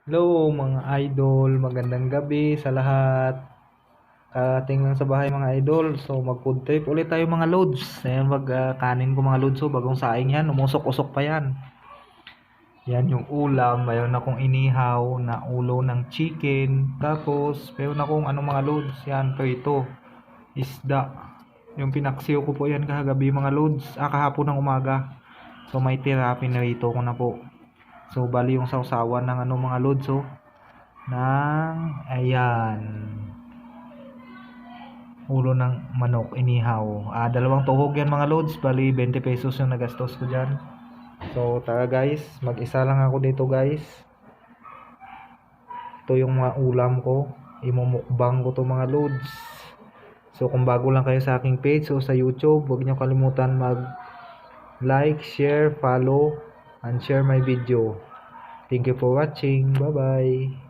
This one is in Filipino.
Hello mga idol, magandang gabi sa lahat. Karating lang sa bahay mga idol. So mag-food trip ulit tayo mga loads. Ayan kanin ko mga loads. So bagong saing yan, umusok-usok pa yan. Yan yung ulam. Mayroon akong inihaw na ulo ng chicken. Tapos mayroon akong mga loads. Yan, ito. Isda. Yung pinaksiw ko po yan kahagabi mga loads. Kahapon ng umaga. So may tira, pinarito ko na po. So bali yung sausawan ng mga loads ng ayan ulo ng manok inihaw. Dalawang tuhog yan mga loads, bali 20 pesos yung nagastos ko dyan. So tara guys, mag-isa lang ako dito guys. Ito yung mga ulam ko, imumukbang ko to mga loads. So kung bago lang kayo sa aking page o sa YouTube, huwag nyo kalimutan mag like, share, follow and share my video. Thank you for watching. Bye bye.